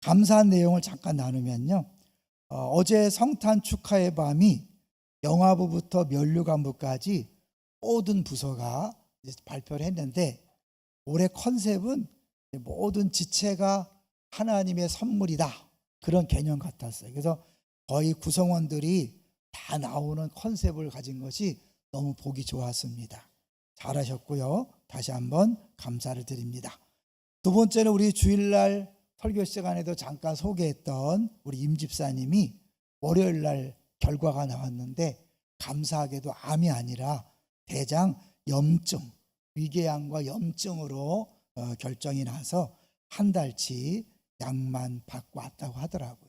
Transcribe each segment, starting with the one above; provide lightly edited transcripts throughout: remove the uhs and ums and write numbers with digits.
감사한 내용을 잠깐 나누면요. 어제 성탄 축하의 밤이 영화부부터 면류관부까지 모든 부서가 발표를 했는데, 올해 컨셉은 모든 지체가 하나님의 선물이다, 그런 개념 같았어요. 그래서 거의 구성원들이 다 나오는 컨셉을 가진 것이 너무 보기 좋았습니다. 잘하셨고요. 다시 한번 감사를 드립니다. 두 번째는 우리 주일날 설교 시간에도 잠깐 소개했던 우리 임 집사님이 월요일날 결과가 나왔는데, 감사하게도 암이 아니라 대장 염증, 위궤양과 염증으로 결정이 나서 한 달치 약만 받고 왔다고 하더라고요.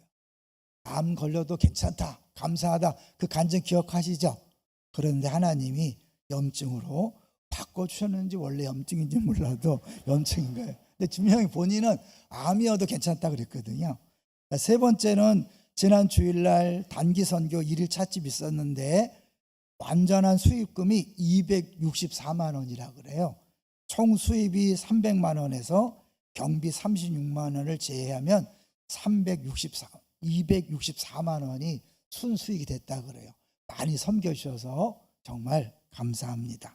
암 걸려도 괜찮다, 감사하다, 그 간증 기억하시죠? 그런데 하나님이 염증으로 바꿔주셨는지 원래 염증인지 몰라도 염증인 거예요. 근데 분명히 본인은 암이어도 괜찮다 그랬거든요. 세 번째는 지난 주일날 단기 선교 1일 찻집 있었는데 완전한 수입금이 264만 원이라 그래요. 총 수입이 300만 원에서 경비 36만 원을 제외하면 264만 원이 순수익이 됐다 그래요. 많이 섬겨주셔서 정말 감사합니다.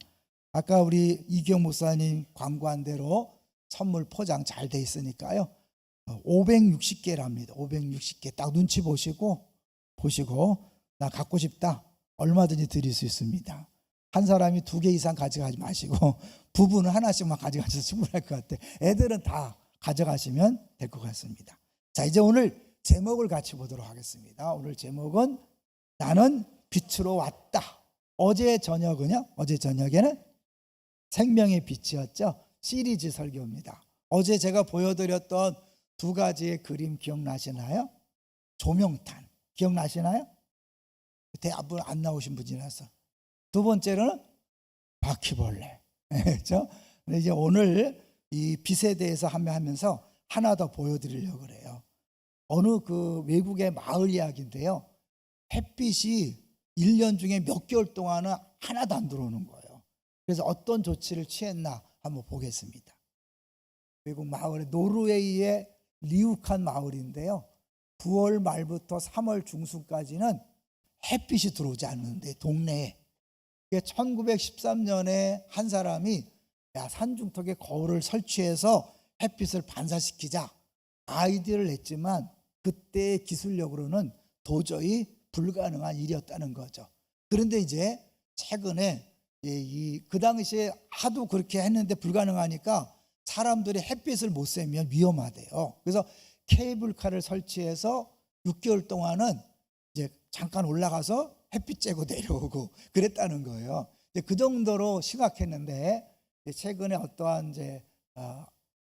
아까 우리 이경 목사님 광고한 대로 선물 포장 잘 돼 있으니까요. 560개랍니다. 560개 딱 눈치 보시고 나 갖고 싶다, 얼마든지 드릴 수 있습니다. 한 사람이 2개 이상 가져가지 마시고 부부는 하나씩만 가져가셔도 충분할 것 같아요. 애들은 다 가져가시면 될 것 같습니다. 자, 이제 오늘 제목을 같이 보도록 하겠습니다. 오늘 제목은 나는 빛으로 왔다. 어제 저녁에는 생명의 빛이었죠. 시리즈 설교입니다. 어제 제가 보여드렸던 2가지의 그림 기억나시나요? 조명탄 기억나시나요? 대부분 안 나오신 분이라서. 두 번째는 바퀴벌레. 그렇죠? 근데 이제 오늘 이 빛에 대해서 하면서 하나 더 보여드리려고 그래요. 어느 그 외국의 마을 이야기인데요. 햇빛이 1년 중에 몇 개월 동안은 하나도 안 들어오는 거예요. 그래서 어떤 조치를 취했나 한번 보겠습니다. 외국 마을의 노르웨이의 리우칸 마을인데요. 9월 말부터 3월 중순까지는 햇빛이 들어오지 않는데 동네에 1913년에 한 사람이 산중턱에 거울을 설치해서 햇빛을 반사시키자 아이디어를 냈지만 그때의 기술력으로는 도저히 불가능한 일이었다는 거죠. 그런데 이제 최근에 그 당시에 하도 그렇게 했는데 불가능하니까 사람들이 햇빛을 못 쐬면 위험하대요. 그래서 케이블카를 설치해서 6개월 동안은 이제 잠깐 올라가서 햇빛 쬐고 내려오고 그랬다는 거예요. 그 정도로 심각했는데 최근에 어떠한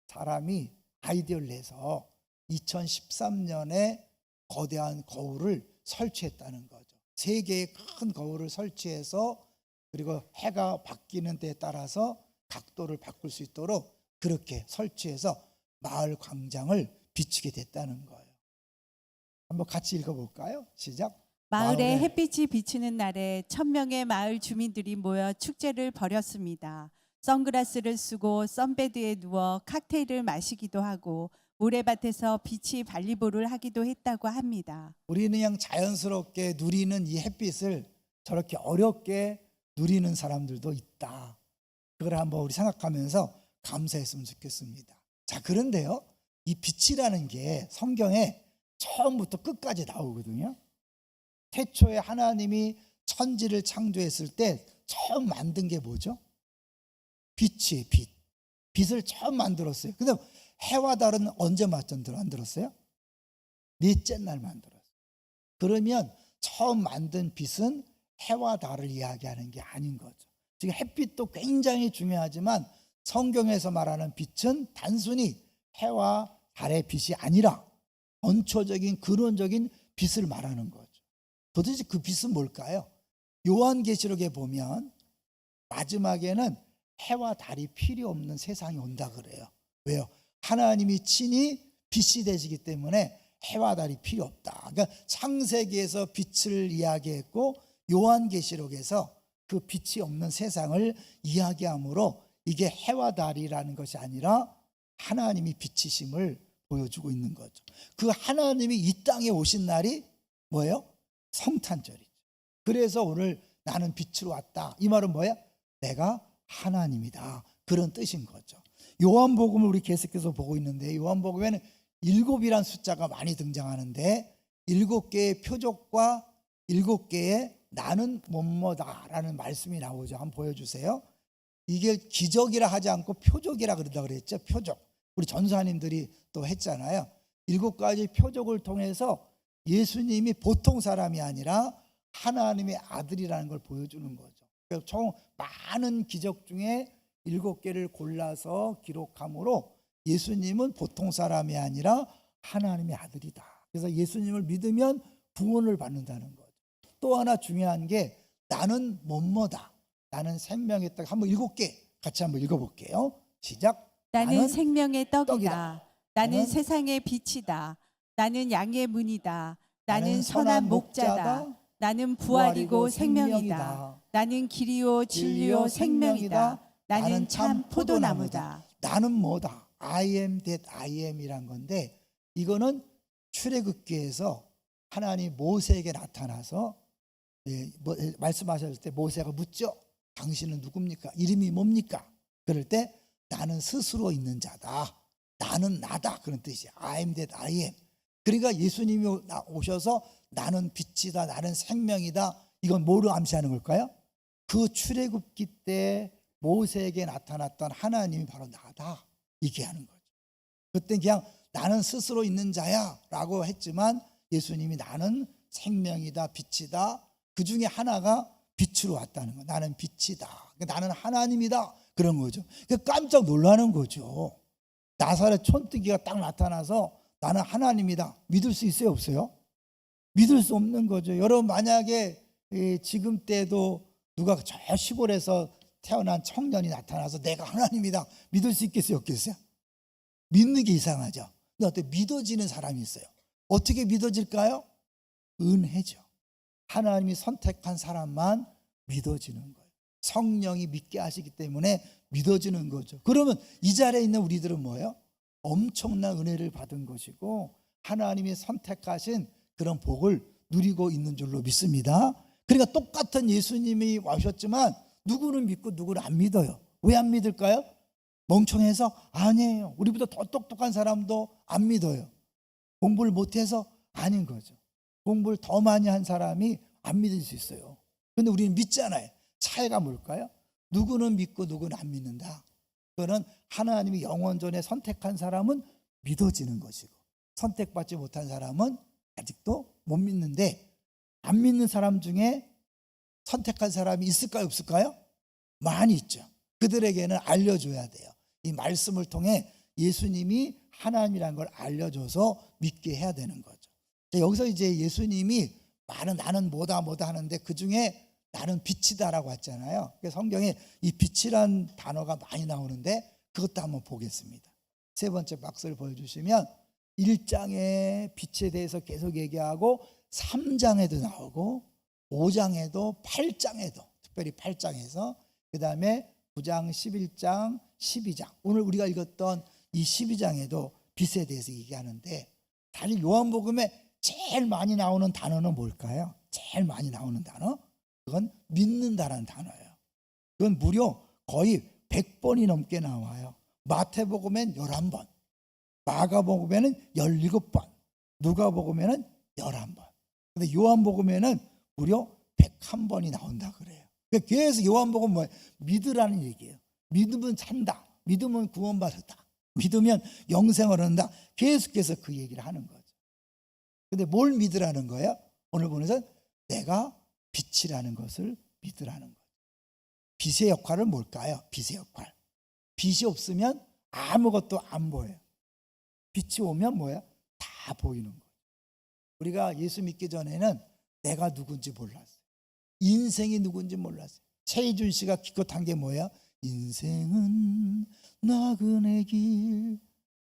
사람이 아이디어를 내서 2013년에 거대한 거울을 설치했다는 거죠. 3개의 큰 거울을 설치해서 그리고 해가 바뀌는 데에 따라서 각도를 바꿀 수 있도록 그렇게 설치해서 마을 광장을 비추게 됐다는 거예요. 한번 같이 읽어볼까요? 시작. 마을에 햇빛이 비치는 날에 1000명의 마을 주민들이 모여 축제를 벌였습니다. 선글라스를 쓰고 선베드에 누워 칵테일을 마시기도 하고 모래밭에서 비치 발리볼을 하기도 했다고 합니다. 우리는 그냥 자연스럽게 누리는 이 햇빛을 저렇게 어렵게 누리는 사람들도 있다. 그걸 한번 우리 생각하면서 감사했으면 좋겠습니다. 자, 그런데요, 이 빛이라는 게 성경에 처음부터 끝까지 나오거든요. 태초에 하나님이 천지를 창조했을 때 처음 만든 게 뭐죠? 빛이에요. 빛을 처음 만들었어요. 근데 해와 달은 언제 만들었어요? 넷째 날 만들었어요. 그러면 처음 만든 빛은 해와 달을 이야기하는 게 아닌 거죠. 지금 햇빛도 굉장히 중요하지만 성경에서 말하는 빛은 단순히 해와 달의 빛이 아니라 원초적인 근원적인 빛을 말하는 거죠. 도대체 그 빛은 뭘까요? 요한계시록에 보면 마지막에는 해와 달이 필요 없는 세상이 온다 그래요. 왜요? 하나님이 친히 빛이 되시기 때문에 해와 달이 필요 없다. 그러니까 창세기에서 빛을 이야기했고 요한계시록에서 그 빛이 없는 세상을 이야기함으로 이게 해와 달이라는 것이 아니라 하나님이 빛이심을 보여주고 있는 거죠. 그 하나님이 이 땅에 오신 날이 뭐예요? 성탄절이죠. 그래서 오늘 나는 빛으로 왔다. 이 말은 뭐야? 내가 하나님이다. 그런 뜻인 거죠. 요한복음을 우리 계속해서 보고 있는데 요한복음에는 7이란 숫자가 많이 등장하는데 7개의 표적과 7개의 나는 뭐뭐다라는 말씀이 나오죠. 한번 보여주세요. 이게 기적이라 하지 않고 표적이라 그러다 그랬죠. 표적. 우리 전사님들이 또 했잖아요. 7가지 표적을 통해서 예수님이 보통 사람이 아니라 하나님의 아들이라는 걸 보여주는 거죠. 그래서 총 많은 기적 중에 7개를 골라서 기록함으로 예수님은 보통 사람이 아니라 하나님의 아들이다. 그래서 예수님을 믿으면 구원을 받는다는 거죠. 또 하나 중요한 게 나는 뭐뭐다. 나는 생명의 떡. 한번 7개 같이 한번 읽어볼게요. 시작. 나는 생명의 떡이다. 떡이다. 나는 나는 세상의 빛이다. 나는 양의 문이다. 나는 나는 선한 목자다. 나는 부활이고 생명이다. 나는 길이요 진리요 생명이다. 나는 참 포도나무다. 나는 뭐다? I am that I am이란 건데 이거는 출애굽기에서 하나님 모세에게 나타나서 말씀하셨을 때 모세가 묻죠. 당신은 누굽니까? 이름이 뭡니까? 그럴 때 나는 스스로 있는 자다. 나는 나다. 그런 뜻이야. I am that I am. 그러니까 예수님이 오셔서 나는 빛이다. 나는 생명이다. 이건 뭐로 암시하는 걸까요? 그 출애굽기 때 모세에게 나타났던 하나님이 바로 나다. 얘기하는 거죠. 그때 그냥 나는 스스로 있는 자야 라고 했지만 예수님이 나는 생명이다. 빛이다. 그 중에 하나가 빛으로 왔다는 거. 나는 빛이다. 나는 하나님이다. 그런 거죠. 깜짝 놀라는 거죠. 나사렛 촌뜨기가 딱 나타나서 나는 하나님이다. 믿을 수 있어요? 없어요? 믿을 수 없는 거죠. 여러분 만약에 지금 때도 누가 저 시골에서 태어난 청년이 나타나서 내가 하나님이다. 믿을 수 있겠어요? 없겠어요? 믿는 게 이상하죠. 근데 어때? 믿어지는 사람이 있어요. 어떻게 믿어질까요? 은혜죠. 하나님이 선택한 사람만 믿어지는 거예요. 성령이 믿게 하시기 때문에 믿어지는 거죠. 그러면 이 자리에 있는 우리들은 뭐예요? 엄청난 은혜를 받은 것이고 하나님이 선택하신 그런 복을 누리고 있는 줄로 믿습니다. 그러니까 똑같은 예수님이 와셨지만 누구는 믿고 누구는 안 믿어요. 왜 안 믿을까요? 멍청해서? 아니에요. 우리보다 더 똑똑한 사람도 안 믿어요. 공부를 못해서? 아닌 거죠. 공부를 더 많이 한 사람이 안 믿을 수 있어요. 그런데 우리는 믿잖아요. 차이가 뭘까요? 누구는 믿고 누구는 안 믿는다. 그거는 하나님이 영원전에 선택한 사람은 믿어지는 것이고 선택받지 못한 사람은 아직도 못 믿는데 안 믿는 사람 중에 선택한 사람이 있을까요? 없을까요? 많이 있죠. 그들에게는 알려줘야 돼요. 이 말씀을 통해 예수님이 하나님이라는 걸 알려줘서 믿게 해야 되는 거죠. 여기서 이제 예수님이 많은 나는 뭐다 하는데 그중에 나는 빛이다라고 했잖아요. 성경에 이 빛이란 단어가 많이 나오는데 그것도 한번 보겠습니다. 세 번째 박스를 보여주시면 1장에 빛에 대해서 계속 얘기하고 3장에도 나오고 5장에도 8장에도 특별히 8장에서 그 다음에 9장, 11장, 12장 오늘 우리가 읽었던 이 12장에도 빛에 대해서 얘기하는데 사실 요한복음에 제일 많이 나오는 단어는 뭘까요? 제일 많이 나오는 단어? 그건 믿는다라는 단어예요. 그건 무려 거의 100번이 넘게 나와요. 마태복음엔 11번, 마가복음에는 17번, 누가복음에는 11번. 근데 요한복음에는 무려 101번이 나온다 그래요. 계속 요한복음 뭐예요? 믿으라는 얘기예요. 믿으면 산다. 믿으면 구원받았다. 믿으면 영생을 얻는다. 계속해서 그 얘기를 하는 거죠. 근데 뭘 믿으라는 거예요? 오늘 보면서 내가 빛이라는 것을 믿으라는 거예요. 빛의 역할은 뭘까요? 빛의 역할. 빛이 없으면 아무것도 안 보여요. 빛이 오면 뭐야? 다 보이는 거예요. 우리가 예수 믿기 전에는 내가 누군지 몰랐어요. 인생이 누군지 몰랐어요. 최희준 씨가 기껏 한 게 뭐야? 인생은 나그네 길.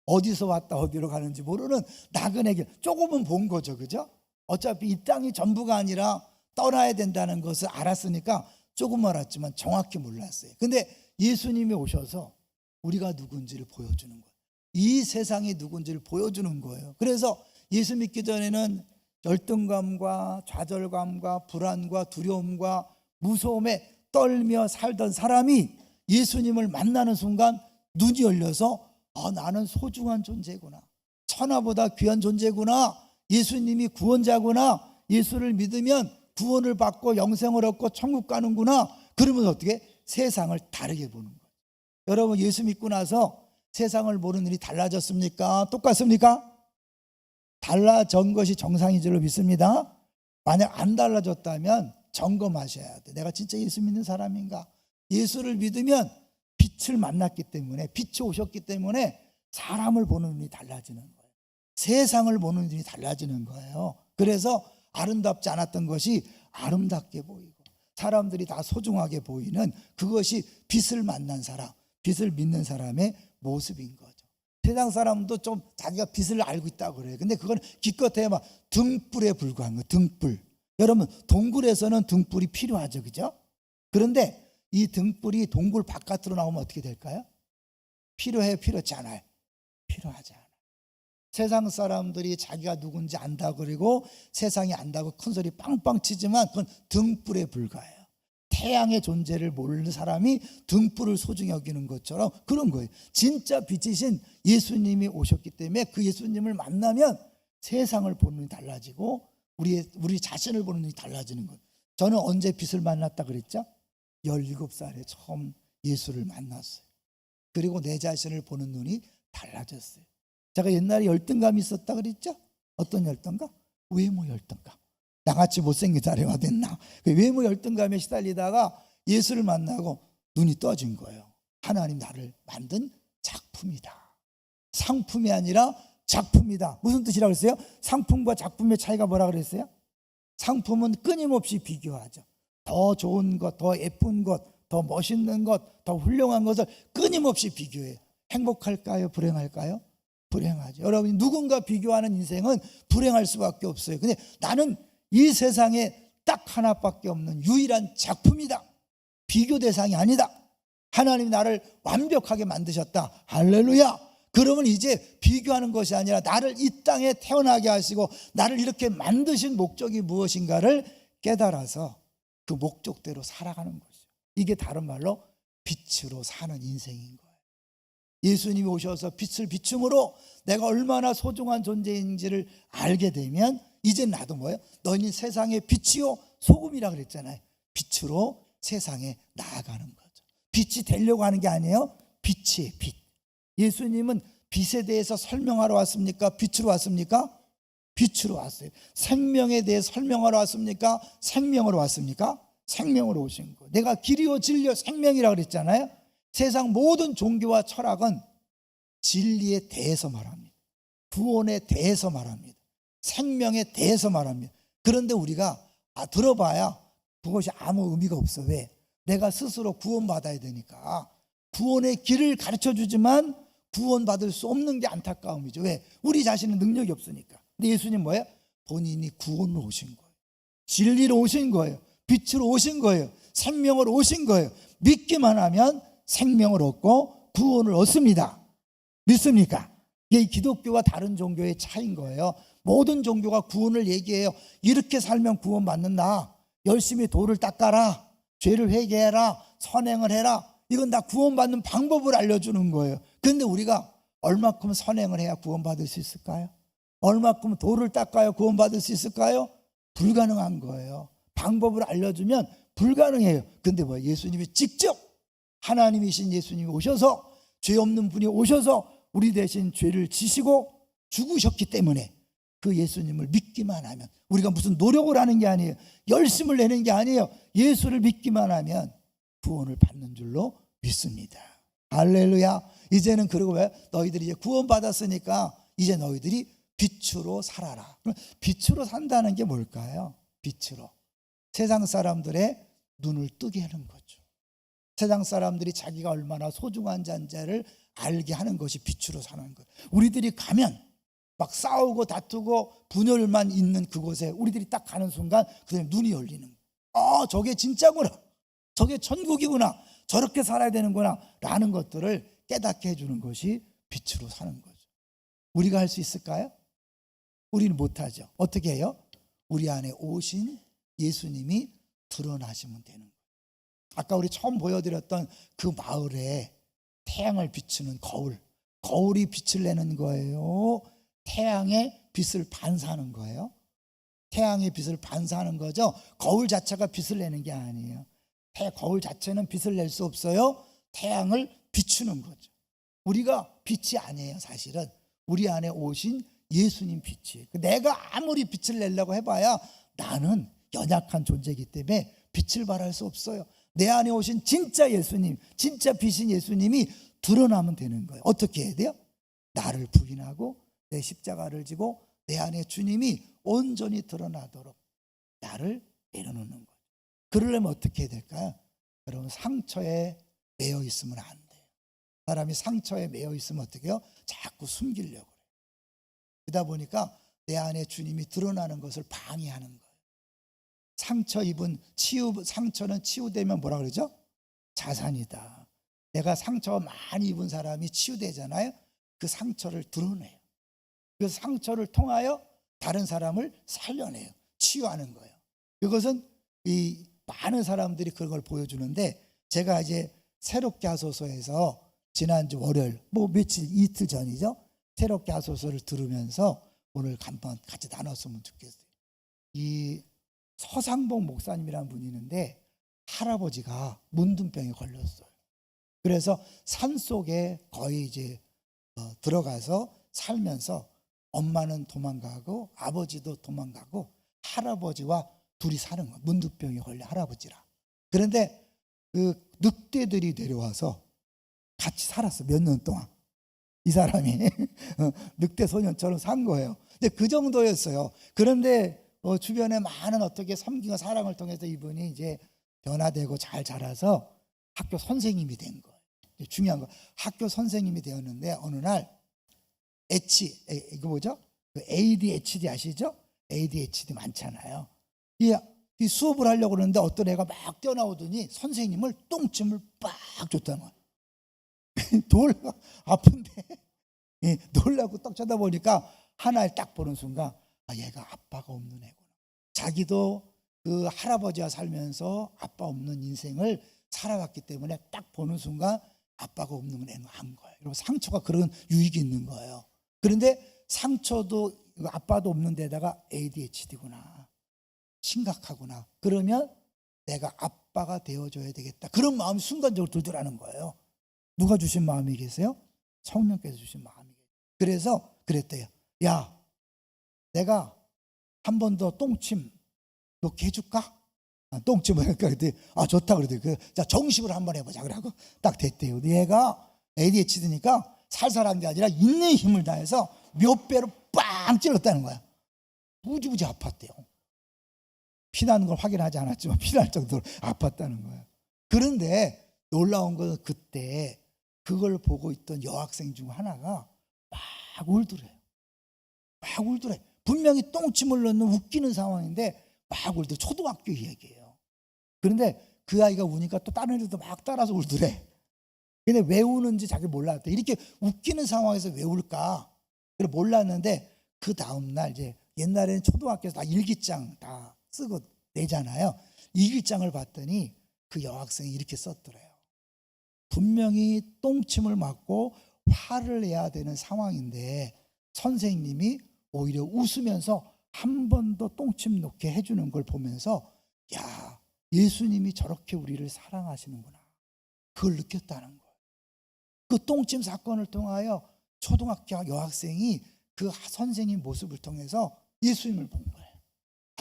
어디서 왔다 어디로 가는지 모르는 나그네 길. 조금은 본 거죠. 그죠? 어차피 이 땅이 전부가 아니라 떠나야 된다는 것을 알았으니까 조금 알았지만 정확히 몰랐어요. 근데 예수님이 오셔서 우리가 누군지를 보여주는 거예요. 이 세상이 누군지를 보여주는 거예요. 그래서 예수 믿기 전에는 열등감과 좌절감과 불안과 두려움과 무서움에 떨며 살던 사람이 예수님을 만나는 순간 눈이 열려서 나는 소중한 존재구나, 천하보다 귀한 존재구나, 예수님이 구원자구나, 예수를 믿으면 구원을 받고 영생을 얻고 천국 가는구나. 그러면 어떻게? 세상을 다르게 보는 거예요. 여러분, 예수 믿고 나서 세상을 보는 일이 달라졌습니까? 똑같습니까? 달라진 것이 정상인 줄로 믿습니다. 만약 안 달라졌다면 점검하셔야 돼. 내가 진짜 예수 믿는 사람인가? 예수를 믿으면 빛을 만났기 때문에, 빛이 오셨기 때문에 사람을 보는 눈이 달라지는 거예요. 세상을 보는 눈이 달라지는 거예요. 그래서 아름답지 않았던 것이 아름답게 보이고 사람들이 다 소중하게 보이는, 그것이 빛을 만난 사람, 빛을 믿는 사람의 모습인 거죠. 세상 사람도 좀 자기가 빛을 알고 있다고 그래요. 근데 그건 기껏해야 막 등불에 불과한 거예요. 등불. 여러분, 동굴에서는 등불이 필요하죠, 그죠? 그런데 이 등불이 동굴 바깥으로 나오면 어떻게 될까요? 필요해요, 필요하지 않아요? 필요하지 않아요. 세상 사람들이 자기가 누군지 안다고 그러고 세상이 안다고 큰 소리 빵빵 치지만 그건 등불에 불과해요. 태양의 존재를 모르는 사람이 등불을 소중히 여기는 것처럼 그런 거예요. 진짜 빛이신 예수님이 오셨기 때문에 그 예수님을 만나면 세상을 보는 눈이 달라지고 우리 자신을 보는 눈이 달라지는 거예요. 저는 언제 빛을 만났다 그랬죠? 17살에 처음 예수를 만났어요. 그리고 내 자신을 보는 눈이 달라졌어요. 제가 옛날에 열등감이 있었다 그랬죠? 어떤 열등감? 외모 열등감. 나같이 못생긴 자리가 됐나? 그 외모 열등감에 시달리다가 예수를 만나고 눈이 떠진 거예요. 하나님 나를 만든 작품이다. 상품이 아니라 작품이다. 무슨 뜻이라고 했어요? 상품과 작품의 차이가 뭐라 그랬어요? 상품은 끊임없이 비교하죠. 더 좋은 것, 더 예쁜 것, 더 멋있는 것, 더 훌륭한 것을 끊임없이 비교해요. 행복할까요? 불행할까요? 불행하죠. 여러분이 누군가 비교하는 인생은 불행할 수밖에 없어요. 근데 나는 이 세상에 딱 하나밖에 없는 유일한 작품이다. 비교 대상이 아니다. 하나님이 나를 완벽하게 만드셨다. 할렐루야. 그러면 이제 비교하는 것이 아니라 나를 이 땅에 태어나게 하시고 나를 이렇게 만드신 목적이 무엇인가를 깨달아서 그 목적대로 살아가는 것이죠. 이게 다른 말로 빛으로 사는 인생인 거예요. 예수님이 오셔서 빛을 비춤으로 내가 얼마나 소중한 존재인지를 알게 되면 이제 나도 뭐예요? 너희는 세상의 빛이요 소금이라 그랬잖아요. 빛으로 세상에 나아가는 거죠. 빛이 되려고 하는 게 아니에요. 빛이에요, 빛. 예수님은 빛에 대해서 설명하러 왔습니까? 빛으로 왔습니까? 빛으로 왔어요. 생명에 대해 설명하러 왔습니까? 생명으로 왔습니까? 생명으로 오신 거예요. 내가 길이요 진리요 생명이라 그랬잖아요. 세상 모든 종교와 철학은 진리에 대해서 말합니다. 구원에 대해서 말합니다. 생명에 대해서 말합니다. 그런데 우리가 들어봐야 그것이 아무 의미가 없어. 왜? 내가 스스로 구원받아야 되니까. 구원의 길을 가르쳐주지만 구원받을 수 없는 게 안타까움이죠. 왜? 우리 자신은 능력이 없으니까. 근데 예수님 뭐예요? 본인이 구원으로 오신 거예요. 진리로 오신 거예요. 빛으로 오신 거예요. 생명으로 오신 거예요. 믿기만 하면 생명을 얻고 구원을 얻습니다. 믿습니까? 이게 기독교와 다른 종교의 차이인 거예요. 모든 종교가 구원을 얘기해요. 이렇게 살면 구원받는다. 열심히 돌을 닦아라. 죄를 회개해라. 선행을 해라. 이건 다 구원받는 방법을 알려주는 거예요. 그런데 우리가 얼마큼 선행을 해야 구원받을 수 있을까요? 얼마큼 돌을 닦아야 구원받을 수 있을까요? 불가능한 거예요. 방법을 알려주면 불가능해요. 근데 뭐 예수님이 직접 하나님이신 예수님이 오셔서 죄 없는 분이 오셔서 우리 대신 죄를 지시고 죽으셨기 때문에 그 예수님을 믿기만 하면, 우리가 무슨 노력을 하는 게 아니에요. 열심을 내는 게 아니에요. 예수를 믿기만 하면 구원을 받는 줄로 믿습니다. 할렐루야. 이제는 그리고 왜? 너희들이 이제 구원받았으니까 이제 너희들이 빛으로 살아라. 빛으로 산다는 게 뭘까요? 빛으로 세상 사람들의 눈을 뜨게 하는 거죠. 세상 사람들이 자기가 얼마나 소중한 존재를 알게 하는 것이 빛으로 사는 거예요. 우리들이 가면 막 싸우고 다투고 분열만 있는 그곳에 우리들이 딱 가는 순간 그들 눈이 열리는 거예요. 저게 진짜구나. 저게 천국이구나. 저렇게 살아야 되는구나 라는 것들을 깨닫게 해주는 것이 빛으로 사는 거죠. 우리가 할 수 있을까요? 우리는 못하죠. 어떻게 해요? 우리 안에 오신 예수님이 드러나시면 되는 거예요. 아까 우리 처음 보여드렸던 그 마을에 태양을 비추는 거울이 빛을 내는 거예요? 태양의 빛을 반사하는 거예요? 태양의 빛을 반사하는 거죠. 거울 자체가 빛을 내는 게 아니에요. 거울 자체는 빛을 낼 수 없어요. 태양을 비추는 거죠. 우리가 빛이 아니에요. 사실은 우리 안에 오신 예수님 빛이에요. 내가 아무리 빛을 내려고 해봐야 나는 연약한 존재이기 때문에 빛을 발할 수 없어요. 내 안에 오신 진짜 예수님, 진짜 빛인 예수님이 드러나면 되는 거예요. 어떻게 해야 돼요? 나를 부인하고 내 십자가를 지고 내 안에 주님이 온전히 드러나도록 나를 내려놓는 거예요. 그러려면 어떻게 해야 될까요? 여러분, 상처에 매여 있으면 안 돼요. 사람이 상처에 매여 있으면 어떻게 해요? 자꾸 숨기려고 그래요. 그러다 보니까 내 안에 주님이 드러나는 것을 방해하는 거예요. 상처는 치유되면 뭐라 그러죠? 자산이다. 내가 상처 많이 입은 사람이 치유되잖아요. 그 상처를 드러내요. 그 상처를 통하여 다른 사람을 살려내요. 치유하는 거예요. 이것은 이 많은 사람들이 그런 걸 보여주는데, 제가 이제 새롭게 하소서에서 지난주 월요일 이틀 전이죠. 새롭게 하소서를 들으면서 오늘 한번 같이 나눴으면 좋겠어요. 이 서상복 목사님이라는 분이 있는데 할아버지가 문둥병에 걸렸어요. 그래서 산속에 거의 이제 들어가서 살면서 엄마는 도망가고 아버지도 도망가고 할아버지와 둘이 사는 거예요. 문둥병에 걸린 할아버지라. 그런데 그 늑대들이 내려와서 같이 살았어. 몇 년 동안. 이 사람이 늑대 소년처럼 산 거예요. 근데 그 정도였어요. 그런데 주변에 많은 어떻게 섬김과 사랑을 통해서 이분이 이제 변화되고 잘 자라서 학교 선생님이 된 거예요. 중요한 거, 학교 선생님이 되었는데 어느 날 이거 뭐죠? 그 ADHD 아시죠? ADHD 많잖아요. 이 수업을 하려고 그러는데 어떤 애가 막 뛰어나오더니 선생님을 똥침을 빡 줬다는 거예요. 아픈데 놀라고 딱 쳐다보니까 하나를 딱 보는 순간 얘가 아빠가 없는 애구나. 자기도 그 할아버지와 살면서 아빠 없는 인생을 살아왔기 때문에 딱 보는 순간 아빠가 없는 애는 한 거예요. 그리고 상처가 그런 유익이 있는 거예요. 그런데 상처도 아빠도 없는 데다가 ADHD구나. 심각하구나. 그러면 내가 아빠가 되어줘야 되겠다. 그런 마음이 순간적으로 들더라는 거예요. 누가 주신 마음이겠어요? 성령께서 주신 마음이겠어요. 그래서 그랬대요. 야, 내가 한 번 더 똥침 놓게 해줄까? 똥침을 할까? 그랬더니 좋다 그러더니 자, 정식으로 한번 해보자. 그러고 딱 됐대요. 얘가 ADHD니까 살살한 게 아니라 있는 힘을 다해서 몇 배로 빵 찔렀다는 거야. 무지무지 아팠대요. 피나는 걸 확인하지 않았지만 피날 정도로 아팠다는 거예요. 그런데 놀라운 것은 그때 그걸 보고 있던 여학생 중 하나가 막 울더래요. 막 울더래. 분명히 똥침을 넣는 웃기는 상황인데 막 울더래. 초등학교 얘기예요. 그런데 그 아이가 우니까 또 다른 애들도 막 따라서 울더래. 근데 왜 우는지 자기 몰랐대. 이렇게 웃기는 상황에서 왜 울까? 그걸 몰랐는데 그 다음날 이제 옛날에는 초등학교에서 다 일기장 다 쓰고 내잖아요. 일기장을 봤더니 그 여학생이 이렇게 썼더래요. 분명히 똥침을 맞고 화를 내야 되는 상황인데 선생님이 오히려 웃으면서 한 번 더 똥침 놓게 해주는 걸 보면서 야, 예수님이 저렇게 우리를 사랑하시는구나. 그걸 느꼈다는 거예요. 그 똥침 사건을 통하여 초등학교 여학생이 그 선생님 모습을 통해서 예수님을 본 거예요.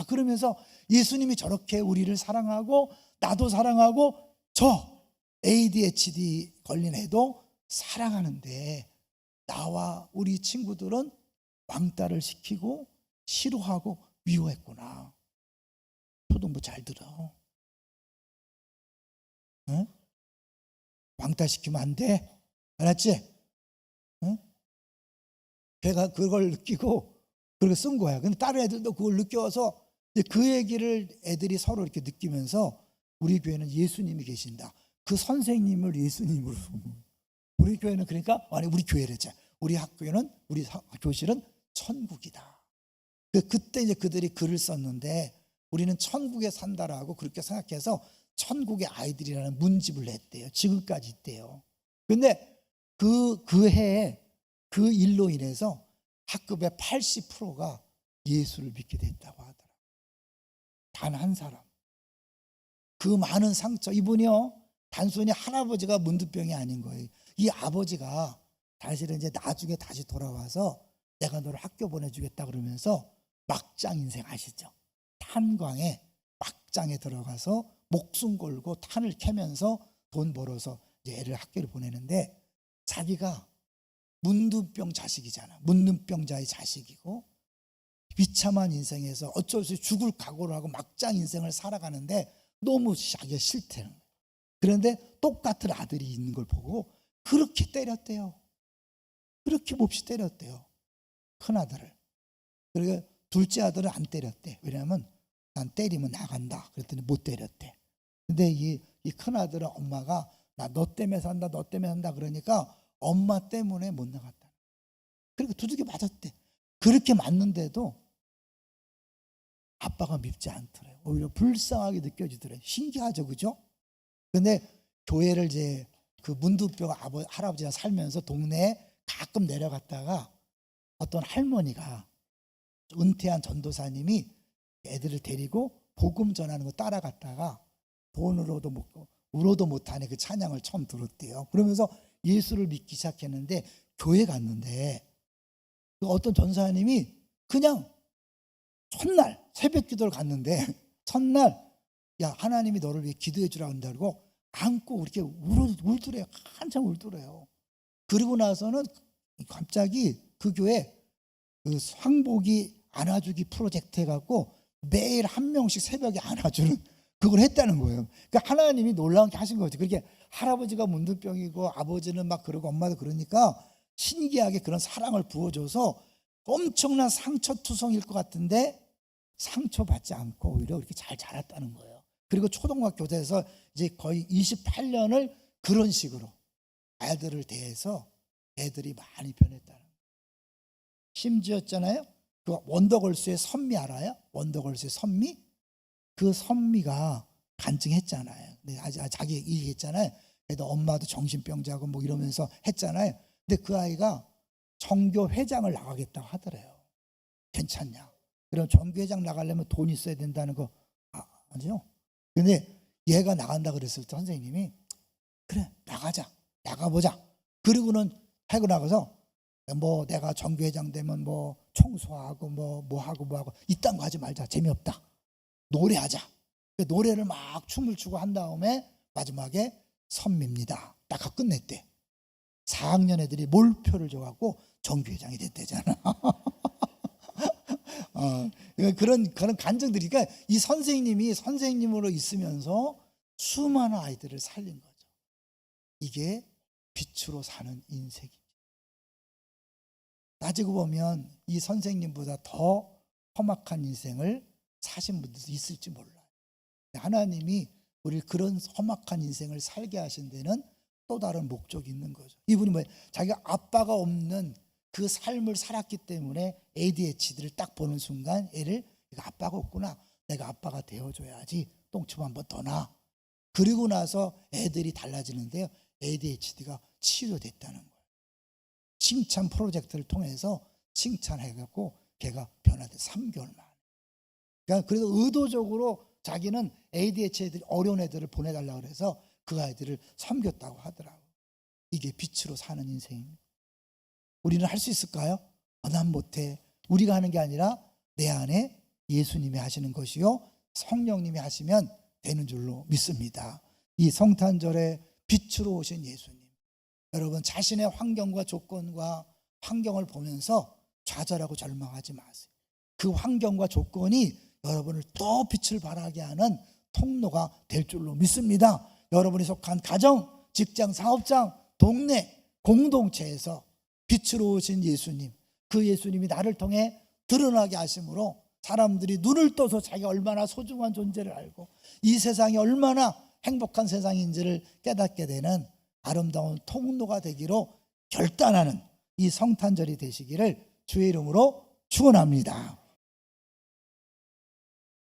그러면서 예수님이 저렇게 우리를 사랑하고 나도 사랑하고 저 ADHD 걸린 애도 사랑하는데 나와 우리 친구들은 왕따를 시키고 싫어하고 미워했구나. 초등부 잘 들어. 응? 왕따 시키면 안 돼. 알았지? 응? 걔가 그걸 느끼고 그렇게 쓴 거야. 근데 다른 애들도 그걸 느껴서 이제 그 얘기를 애들이 서로 이렇게 느끼면서 우리 교회는 예수님이 계신다. 그 선생님을 예수님으로. 우리 교회는 그러니까 아니 우리 교회랬죠. 우리 학교는 우리 교실은 천국이다. 그때 이제 그들이 글을 썼는데 우리는 천국에 산다라고 그렇게 생각해서 천국의 아이들이라는 문집을 냈대요. 지금까지 있대요. 근데 그 해에 그 일로 인해서 학급의 80%가 예수를 믿게 됐다고 하더라고요. 단 한 사람. 그 많은 상처. 이분이요, 단순히 할아버지가 문두병이 아닌 거예요. 이 아버지가 사실은 이제 나중에 다시 돌아와서 내가 너를 학교 보내주겠다 그러면서 막장 인생 아시죠? 탄광에 막장에 들어가서 목숨 걸고 탄을 캐면서 돈 벌어서 이제 애를 학교를 보내는데 자기가 문둥병 자식이잖아. 문둥병자의 자식이고 비참한 인생에서 어쩔 수 없이 죽을 각오를 하고 막장 인생을 살아가는데 너무 자기가 싫대는 거예요. 그런데 똑같은 아들이 있는 걸 보고 그렇게 때렸대요. 그렇게 몹시 때렸대요. 큰 아들을. 그리고 둘째 아들은 안 때렸대. 왜냐하면 난 때리면 나간다. 그랬더니 못 때렸대. 근데 이 큰 아들은 엄마가 나 너 때문에 산다, 너 때문에 산다 그러니까 엄마 때문에 못 나갔다. 그리고 두들겨 맞았대. 그렇게 맞는데도 아빠가 밉지 않더래요. 오히려 불쌍하게 느껴지더래요. 신기하죠, 그죠? 근데 교회를 이제 그 문두병 할아버지가 살면서 동네에 가끔 내려갔다가 어떤 할머니가 은퇴한 전도사님이 애들을 데리고 복음 전하는 거 따라갔다가 돈으로도 먹고 우로도 못하네 그 찬양을 처음 들었대요. 그러면서 예수를 믿기 시작했는데 교회 갔는데 어떤 전사님이 그냥 첫날 새벽 기도를 갔는데 첫날 야 하나님이 너를 위해 기도해 주라고 한다고 안고 이렇게 울더래요. 한참 울더래요. 그리고 나서는 갑자기 그 교회 그 황복이 안아주기 프로젝트 해갖고 매일 한 명씩 새벽에 안아주는 그걸 했다는 거예요. 그러니까 하나님이 놀라운게 하신 거죠. 그렇게 할아버지가 문두병이고 아버지는 막 그러고 엄마도 그러니까 신기하게 그런 사랑을 부어줘서 엄청난 상처투성일 것 같은데 상처받지 않고 오히려 이렇게 잘 자랐다는 거예요. 그리고 초등학교에서 이제 거의 28년을 그런 식으로 아이들을 대해서 애들이 많이 변했다는 거예요. 심지어잖아요. 그 원더걸스의 선미 알아요? 원더걸스의 선미? 그 선미가 간증했잖아요. 자기 얘기했잖아요. 그래도 엄마도 정신병자고 뭐 이러면서 했잖아요. 근데 그 아이가 정교 회장을 나가겠다고 하더래요. 괜찮냐? 그럼 정교 회장 나가려면 돈 있어야 된다는 거 아니요? 근데 얘가 나간다 그랬을 때 선생님이 그래 나가자, 나가보자. 그리고는 하고 나가서 뭐 내가 정교 회장 되면 뭐 청소하고 뭐 하고 이딴 거 하지 말자. 재미없다. 노래하자. 노래를 막 춤을 추고 한 다음에 마지막에 선미입니다. 딱 끝냈대. 4학년 애들이 몰표를 줘갖고 정교회장이 됐대잖아. 그런 간증들이, 그러니까 이 선생님이 선생님으로 있으면서 수많은 아이들을 살린 거죠. 이게 빛으로 사는 인생입니다. 따지고 보면 이 선생님보다 더 험악한 인생을 사신 분들도 있을지 몰라요. 하나님이 우리를 그런 험악한 인생을 살게 하신 데는 또 다른 목적이 있는 거죠. 이분이 뭐예요? 자기가 아빠가 없는 그 삶을 살았기 때문에 ADHD를 딱 보는 순간 애를 내가 아빠가 없구나. 내가 아빠가 되어줘야지. 똥침 한번 더 나. 그리고 나서 애들이 달라지는데요. ADHD가 치료됐다는 거예요. 칭찬 프로젝트를 통해서 칭찬해갖고 걔가 변화돼 3개월 만에. 그러니까 그래서 의도적으로 자기는 ADHD 어려운 애들을 보내달라고 해서 그 아이들을 섬겼다고 하더라고요. 이게 빛으로 사는 인생입니다. 우리는 할 수 있을까요? 난 못해. 우리가 하는 게 아니라 내 안에 예수님이 하시는 것이요 성령님이 하시면 되는 줄로 믿습니다. 이 성탄절에 빛으로 오신 예수님, 여러분 자신의 환경과 조건과 환경을 보면서 좌절하고 절망하지 마세요. 그 환경과 조건이 여러분을 더 빛을 발하게 하는 통로가 될 줄로 믿습니다. 여러분이 속한 가정, 직장, 사업장, 동네, 공동체에서 빛으로 오신 예수님, 그 그 예수님이 나를 통해 드러나게 하심으로 사람들이 눈을 떠서 자기가 얼마나 소중한 존재를 알고 이 세상이 얼마나 행복한 세상인지를 깨닫게 되는 아름다운 통로가 되기로 결단하는 이 성탄절이 되시기를 주의 이름으로 축원합니다.